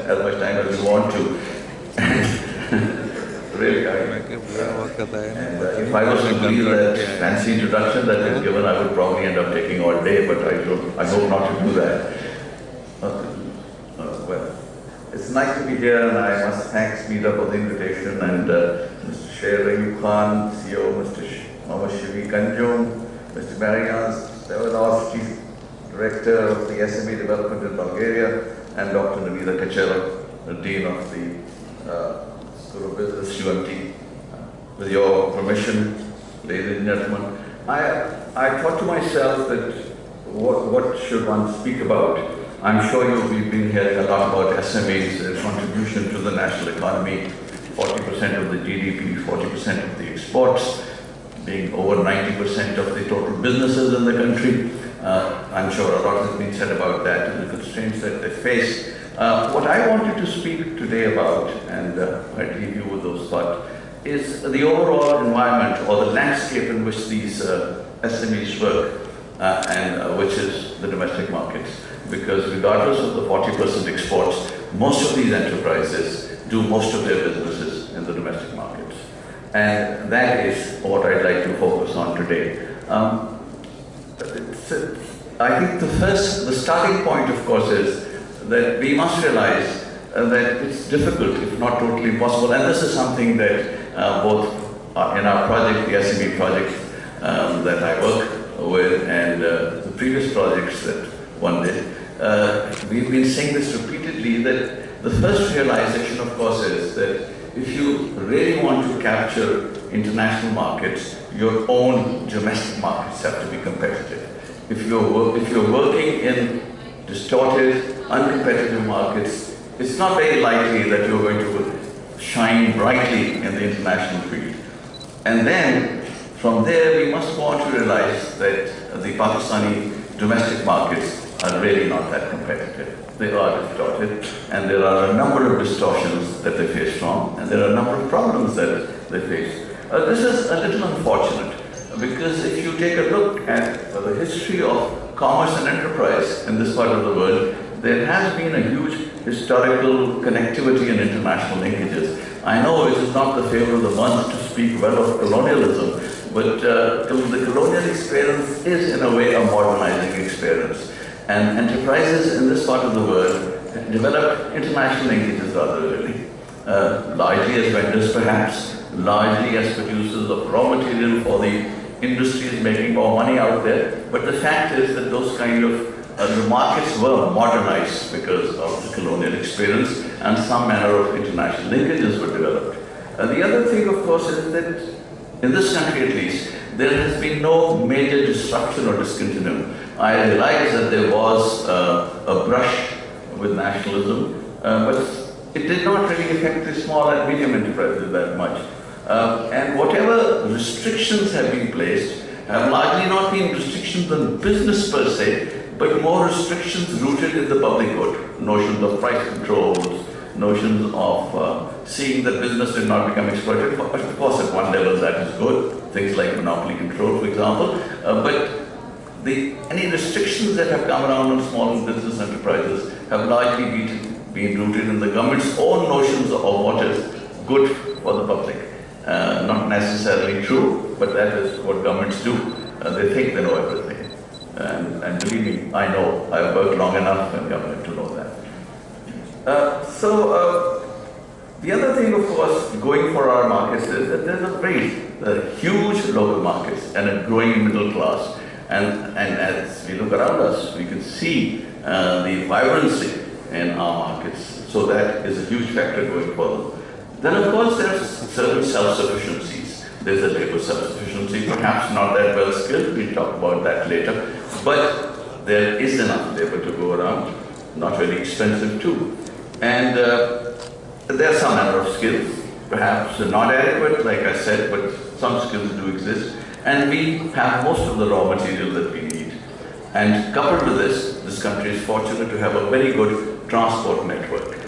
as much time as you want to. Really, if I was to believe that fancy introduction that you've given, I would probably end up taking all day, but I hope not to do that. Well, it's nice to be here, and I must thank SMEDA for the invitation, and Mr. Sher Ayub Khan, CEO, Mr. Mohammad Shafiq Anjum, Mr. Marian Stevanos, Chief Director of the SME Development in Bulgaria, and Dr. Navida Kachera, the Dean of the School of Business, UMT. With your permission, ladies and gentlemen, I thought to myself that what should one speak about? I'm sure we've been hearing a lot about SMEs, their contribution to the national economy, 40% of the GDP, 40% of the exports, being over 90% of the total businesses in the country. I'm sure a lot has been said about that and the constraints that they face. What I wanted to speak today about, and I'd leave you with those thoughts, is the overall environment or the landscape in which these SMEs work, and which is the domestic markets. Because regardless of the 40% exports, most of these enterprises do most of their businesses in the domestic markets. And that is what I'd like to focus on today. I think the starting point, of course, is that we must realize that it's difficult, if not totally impossible, and this is something that both in our project, the SME project that I work with, and the previous projects that one did, we've been saying this repeatedly, that the first realization, of course, is that if you really want to capture international markets, your own domestic markets have to be competitive. If you're working in distorted, uncompetitive markets, it's not very likely that you're going to shine brightly in the international field. And then, from there, we must go on to realize that the Pakistani domestic markets are really not that competitive. They are distorted, and there are a number of distortions that they face from, and there are a number of problems that they face. This is a little unfortunate, because if you take a look at the history of commerce and enterprise in this part of the world, there has been a huge historical connectivity and international linkages. I know it is not the favor of the month to speak well of colonialism, but the colonial experience is in a way a modernizing experience. And enterprises in this part of the world developed international linkages rather early, largely as vendors perhaps, largely as producers of raw material for the industries making more money out there. But the fact is that those kind of the markets were modernized because of the colonial experience, and some manner of international linkages were developed. The other thing, of course, is that in this country at least, there has been no major disruption or discontinuum. I realize that there was a brush with nationalism, but it did not really affect the small and medium enterprises that much. And whatever restrictions have been placed have largely not been restrictions on business per se, but more restrictions rooted in the public good. Notions of price controls, notions of seeing that business did not become exploited. Of course, at one level that is good, things like monopoly control, for example, but any restrictions that have come around on small business enterprises have largely been rooted in the government's own notions of what is good for the public. Not necessarily true, but that is what governments do. They think they know everything. And believe me, I know. I've worked long enough in government to know that. The other thing, of course, going for our markets is that there's a huge local markets and a growing middle class. And as we look around us, we can see the vibrancy in our markets. So that is a huge factor going forward. Then, of course, there's certain self-sufficiencies. There's a labor self-sufficiency, perhaps not that well skilled. We'll talk about that later. But there is enough labor to go around, not very expensive too. And there are some number of skills, perhaps not adequate, like I said, but some skills do exist. And we have most of the raw material that we need. And coupled with this country is fortunate to have a very good transport network.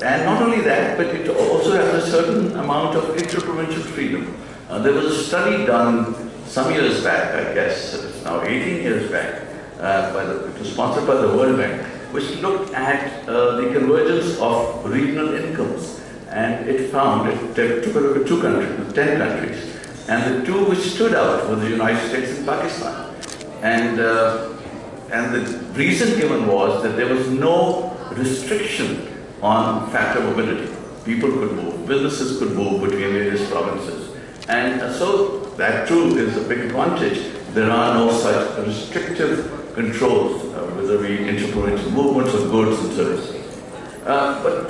And not only that, but it also has a certain amount of inter-provincial freedom. There was a study done some years back, I guess, it's now 18 years back, it was sponsored by the World Bank, which looked at the convergence of regional incomes. And it found, it took a look at 10 countries. And the two which stood out were the United States and Pakistan. And the reason given was that there was no restriction on factor mobility. People could move, businesses could move between various provinces. And so that too is a big advantage. There are no such restrictive controls vis-a-vis interprovincial movements of goods and services.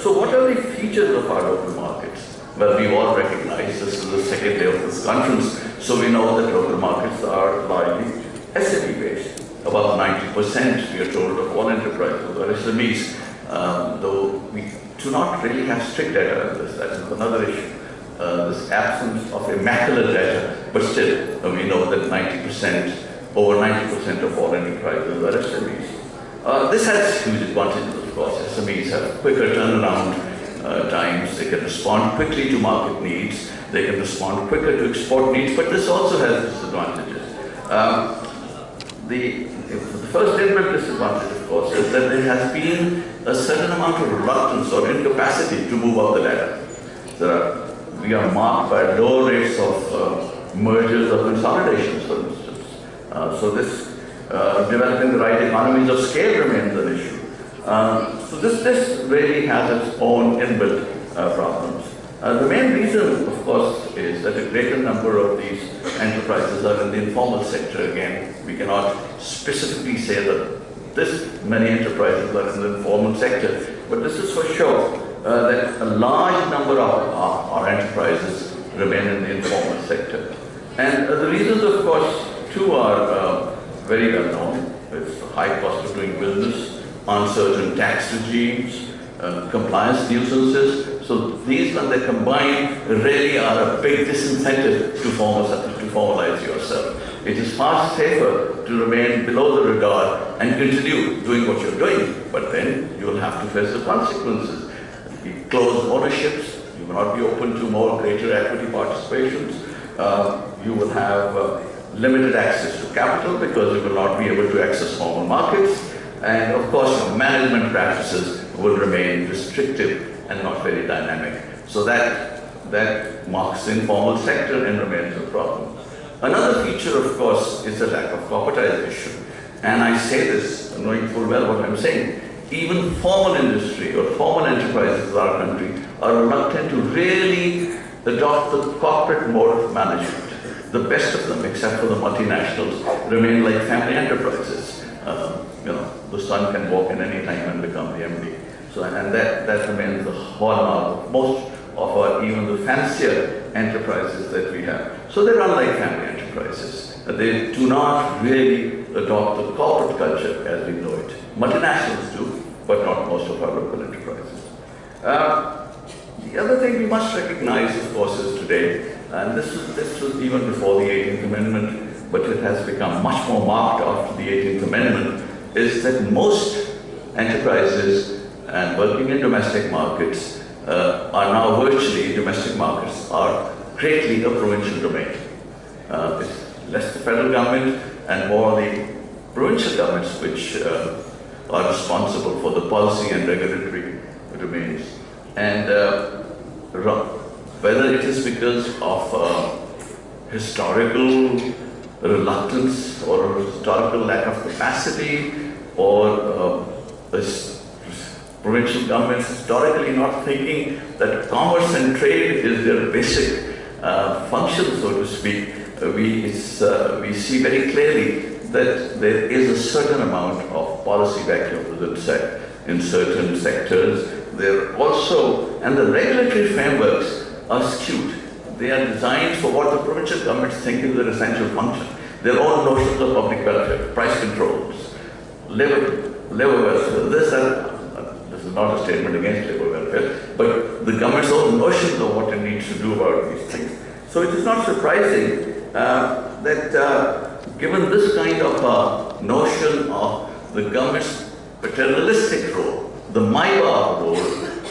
So what are the features of our local markets? Well, we all recognize this is the second day of this conference, so we know that local markets are largely SME-based. About 90%, we are told, of all enterprises are SMEs, though we do not really have strict data on this. That is another issue. This absence of immaculate data, but still, we know that over 90% of all enterprises are SMEs. This has huge advantages, of course. SMEs have quicker turnaround times. They can respond quickly to market needs. They can respond quicker to export needs, but this also has disadvantages. The first inbuilt disadvantage, of course, is that there has been a certain amount of reluctance or incapacity to move up the ladder. We are marked by low rates of mergers or consolidations, for instance. So this developing the right economies of scale remains an issue. So this really has its own inbuilt problems. The main reason, of course, is that a greater number of these enterprises are in the informal sector. Again, we cannot specifically say that this many enterprises are in the informal sector, but this is for sure that a large number of our enterprises remain in the informal sector. And the reasons, of course, too are very well known. It's the high cost of doing business, uncertain tax regimes, compliance nuisances. So these, when they combine, really are a big disincentive to formalize yourself. It is far safer to remain below the radar and continue doing what you're doing, but then you will have to face the consequences. Closed ownerships, you will not be open to more greater equity participations. You will have limited access to capital because you will not be able to access formal markets. And of course, your management practices will remain restrictive and not very dynamic. So that marks the informal sector and remains a problem. Another feature, of course, is the lack of corporatization. And I say this knowing full well what I'm saying. Even formal industry or formal enterprises in our country are reluctant to really adopt the corporate mode of management. The best of them, except for the multinationals, remain like family enterprises. The son can walk in any time and become the MD. So, and that remains the hallmark of most of our, even the fancier enterprises that we have. So they run like family enterprises. They do not really adopt the corporate culture as we know it. Multinationals do, but not most of our local enterprises. The other thing we must recognize, of course, is today, and this was even before the 18th Amendment, but it has become much more marked after the 18th Amendment, is that most enterprises and working in domestic markets are now virtually, domestic markets are greatly a provincial domain. It's less the federal government and more the provincial governments which are responsible for the policy and regulatory domains. And whether it is because of historical reluctance or historical lack of capacity or provincial governments historically not thinking that commerce and trade is their basic function, so to speak, we see very clearly that there is a certain amount of policy vacuum in certain sectors. There also, and the regulatory frameworks are skewed. They are designed for what the provincial governments think is their essential function. Their own notions of public welfare, price controls, labor welfare. This is not a statement against labor welfare, but the government's own notions of what it needs to do about these things. So it is not surprising that given this kind of notion of the government's paternalistic role, the Maiba role,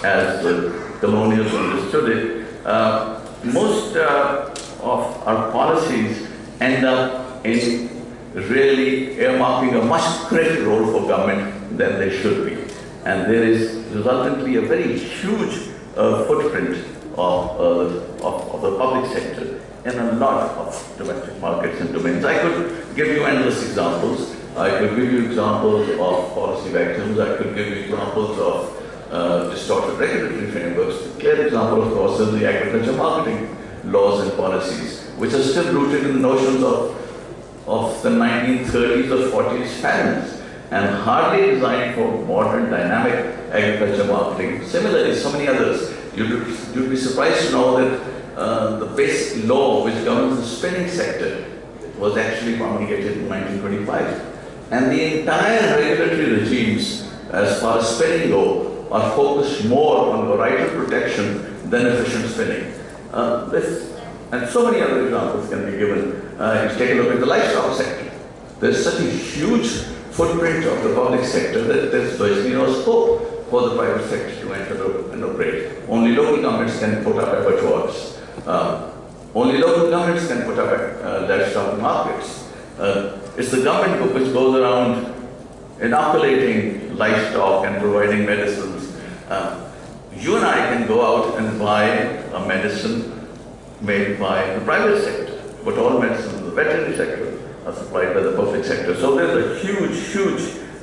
as the colonials understood it, most of our policies end up in really earmarking a much greater role for government than they should be. And there is resultantly a very huge footprint of the public sector in a lot of domestic markets and domains. I could give you endless examples. I could give you examples of policy vacuums. I could give you examples of distorted regulatory frameworks. The clear example, of course, is the agriculture marketing laws and policies, which are still rooted in the notions of the 1930s or 40s famines and hardly designed for modern dynamic agriculture marketing. Similarly, so many others. You'd be surprised to know that the basic law which governs the spinning sector was actually promulgated in 1925. And the entire regulatory regimes, as far as spinning go, are focused more on varietal protection than efficient spinning. And so many other examples can be given. You take a look at the livestock sector. There's such a huge footprint of the public sector that there's virtually no scope for the private sector to enter and operate. Only local governments can put up abattoirs. Only local governments can put up livestock markets. It's the government which goes around inoculating livestock and providing medicines. You and I can go out and buy a medicine made by the private sector, but all medicines in the veterinary sector are supplied by the public sector. So there's a huge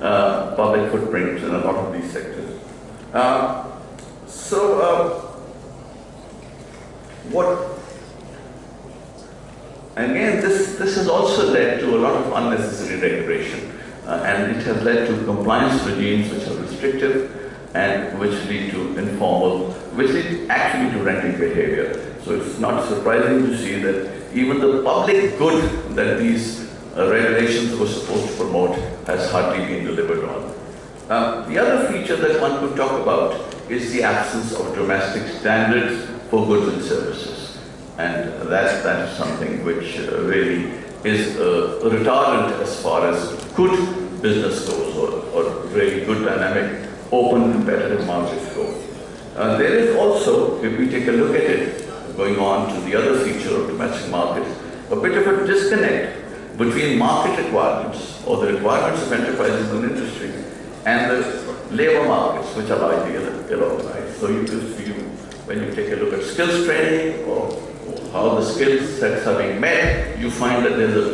public footprint in a lot of these sectors. Again, this has also led to a lot of unnecessary regulation, and it has led to compliance regimes which are restrictive and which lead to informal, which lead actually to renting behavior. So it's not surprising to see that even the public good that these regulations were supposed to promote has hardly been delivered on. The other feature that one could talk about is the absence of domestic standards for goods and services. And that is something which really is a retardant as far as good business goes, or really good dynamic, open competitive markets go. There is also, if we take a look at it, going on to the other feature of domestic markets, a bit of a disconnect between market requirements or the requirements of enterprises and industry and the labor markets, which are largely ill-organized. So when you take a look at skills training or how the skill sets are being met, you find that there's a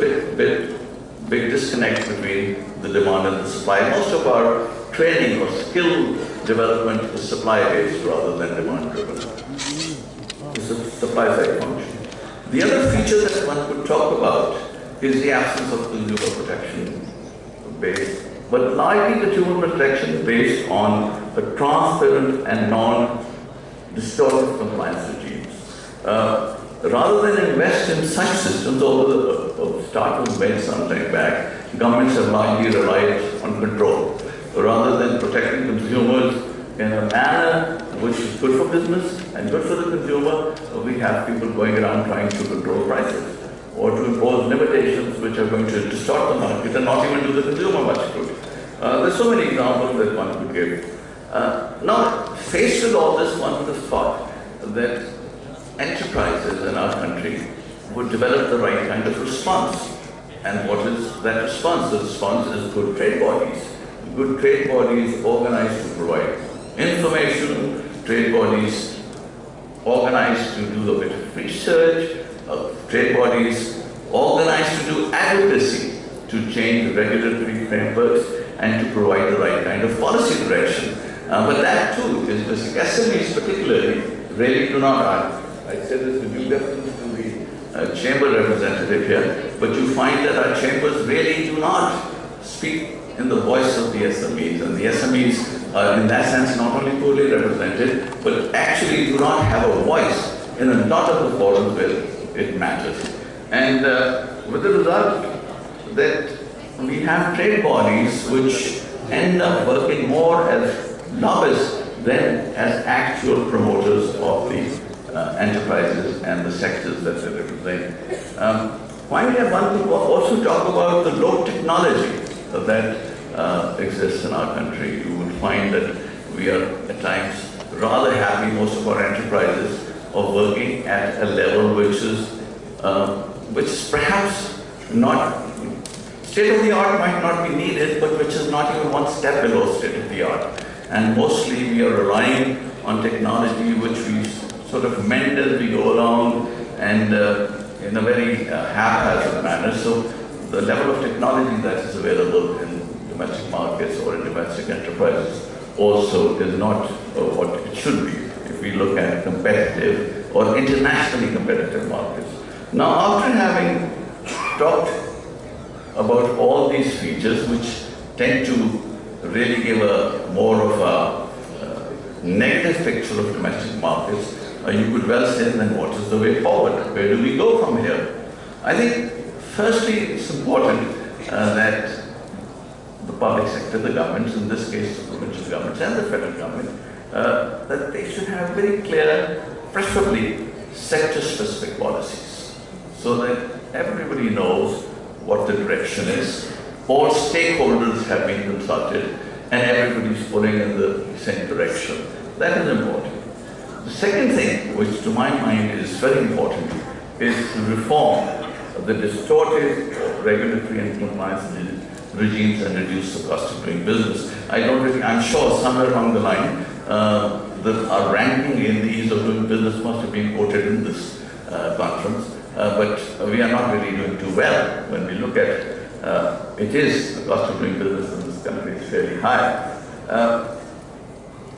big disconnect between the demand and the supply. Most of our training or skill development is supply-based rather than demand-driven. It's a supply-side function. The other feature that one could talk about is the absence of consumer protection based, but largely consumer protection based on a transparent and non-distortive compliance regimes. Rather than invest in such systems, although the start was made some time back, governments have largely relied on control. Rather than protecting consumers in a manner which is good for business and good for the consumer, we have people going around trying to control prices or to impose limitations which are going to distort the market and not even do the consumer much good. There's so many examples that one could give. Now, faced with all this, one would have thought that enterprises in our country would develop the right kind of response. And what is that response? The response is good trade bodies. Good trade bodies organized to provide information, trade bodies organized to do a bit of research, trade bodies organized to do advocacy, to change regulatory frameworks and to provide the right kind of policy direction. But that too is missing. SMEs particularly really do not. I said this with due deference to the chamber representative here, but you find that our chambers really do not speak in the voice of the SMEs, and the SMEs are in that sense not only poorly represented, but actually do not have a voice in a lot of the forums where it matters. And with the result that we have trade bodies which end up working more as lobbyists than as actual promoters of the enterprises and the sectors that they represent. Finally, one could also talk about the low technology that exists in our country. You would find that we are at times rather happy, most of our enterprises, of working at a level which is perhaps not State-of-the-art might not be needed, but which is not even one step below state-of-the-art. And mostly we are relying on technology which we sort of mend as we go along and in a very haphazard manner. So the level of technology that is available in domestic markets or in domestic enterprises also is not what it should be if we look at competitive or internationally competitive markets. Now, after having talked about all these features which tend to really give a more of a negative picture of domestic markets, you could well say, then what is the way forward? Where do we go from here? I think, firstly, it's important that the public sector, the governments, in this case the provincial governments and the federal government, that they should have very clear, preferably sector-specific policies, so that everybody knows what the direction is, all stakeholders have been consulted, and everybody's pulling in the same direction. That is important. The second thing, which to my mind is very important, is to reform the distorted regulatory and compliance regimes and reduce the cost of doing business. I'm sure somewhere along the line, our ranking in the ease of doing business must have been quoted in this conference, but we are not really doing too well. When we look at the cost of doing business in this country is fairly high.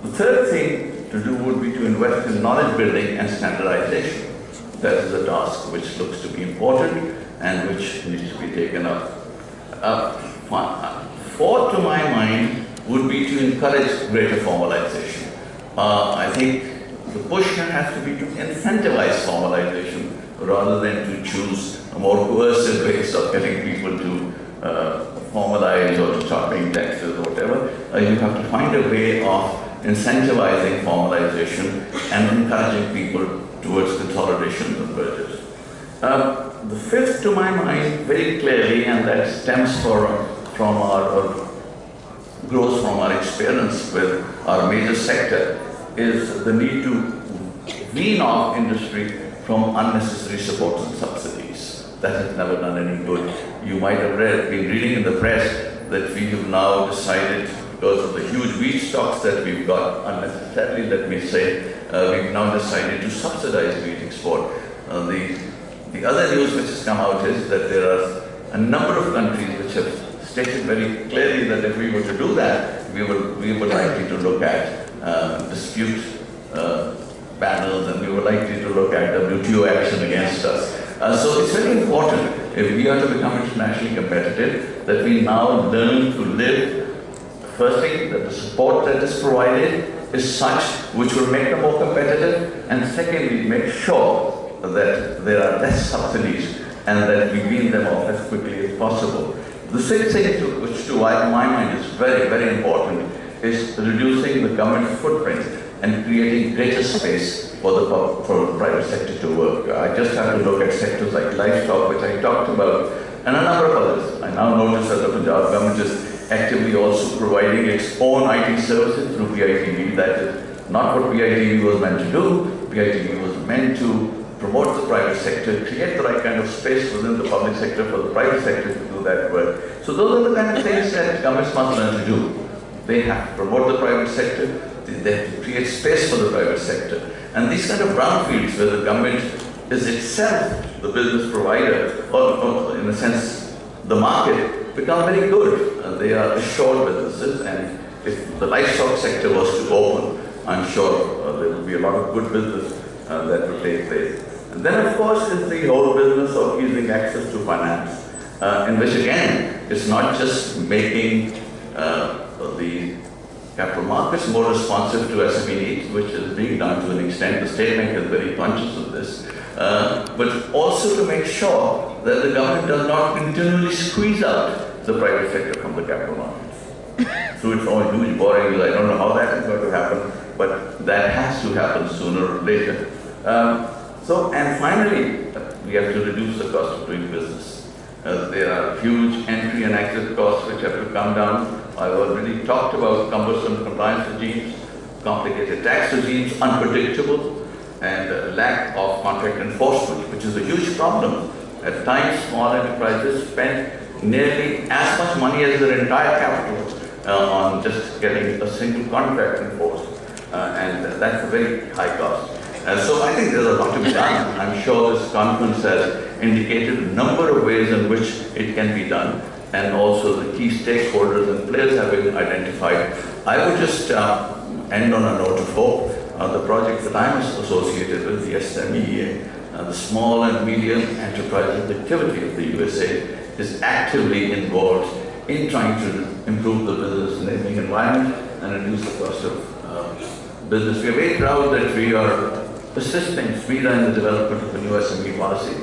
The third thing to do would be to invest in knowledge building and standardization. That is a task which looks to be important and which needs to be taken up. Fourth, to my mind, would be to encourage greater formalization. I think the push here has to be to incentivize formalization rather than to choose a more coercive ways of getting people to formalize or to start paying taxes or whatever. You have to find a way of incentivizing formalization and encouraging people towards consolidation and mergers. The fifth, to my mind, very clearly, and that stems from our grows from our experience with our major sector, is the need to wean off industry from unnecessary supports and subsidies. That has never done any good. You might have been reading in the press that we have now decided, because of the huge wheat stocks that we've got, unnecessarily, let me say, we've now decided to subsidize wheat export. The other news which has come out is that there are a number of countries which have stated very clearly that if we were to do that, we were likely to look at dispute panels, and we were likely to look at WTO action against us. So it's very important, if we are to become internationally competitive, that we now learn to live. Firstly, that the support that is provided is such which will make them more competitive, and secondly, make sure that there are less subsidies and that we wean them off as quickly as possible. The sixth thing, which to my mind is very, very important, is reducing the government footprint and creating greater space for the private sector to work. I just have to look at sectors like livestock, which I talked about, and a number of others. I now notice that the Punjab government is actively also providing its own IT services through PITV. That is not what PITV was meant to do. PITV was meant to promote the private sector, create the right kind of space within the public sector for the private sector to do that work. So those are the kind of things that governments must learn to do. They have to promote the private sector, they have to create space for the private sector. And these kind of brownfields where the government is itself the business provider, or in a sense, the market, become very good. They are assured businesses, and if the livestock sector was to open, I'm sure there will be a lot of good business that will take place. And then, of course, is the whole business of easing access to finance, in which, again, it's not just making the capital markets more responsive to SME needs, which is being done to an extent. The State Bank is very conscious of this, but also to make sure that the government does not continually squeeze out the private sector from the capital markets through its own huge borrowings. I don't know how that is going to happen, but that has to happen sooner or later. And finally, we have to reduce the cost of doing business. There are huge entry and exit costs which have to come down. I've already talked about cumbersome compliance regimes, complicated tax regimes, unpredictable, and lack of contract enforcement, which is a huge problem. At times, small enterprises spend nearly as much money as their entire capital on just getting a single contract in force. And that's a very high cost. So I think there's a lot to be done. I'm sure this conference has indicated a number of ways in which it can be done, and also the key stakeholders and players have been identified. I would just end on a note of hope. The project that I'm associated with, the SMEA, the Small and Medium Enterprises Activity of the USA, is actively involved in trying to improve the business enabling environment and reduce the cost of business. We are very proud that we are assisting SMEDA in the development of a new SME policy,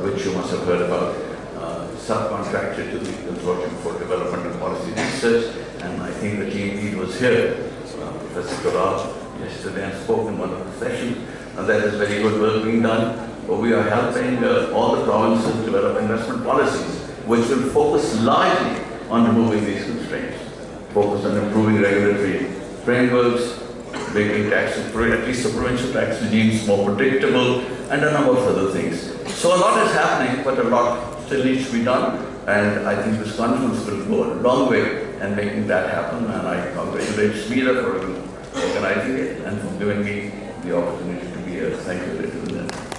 which you must have heard about, subcontracted to the Consortium for Development and Policy Research, and I think the team lead was here, Professor Koral, yesterday, and spoke in one of the sessions. That is very good work being done. But we are helping all the provinces develop investment policies, which will focus largely on removing these constraints, focus on improving regulatory frameworks, making taxes, at least the provincial tax regimes, more predictable, and a number of other things. So a lot is happening, but a lot still needs to be done, and I think this conference will go a long way in making that happen, and I congratulate SMEDA for organizing it and for giving me the opportunity to be here. Thank you, ladies and gentlemen.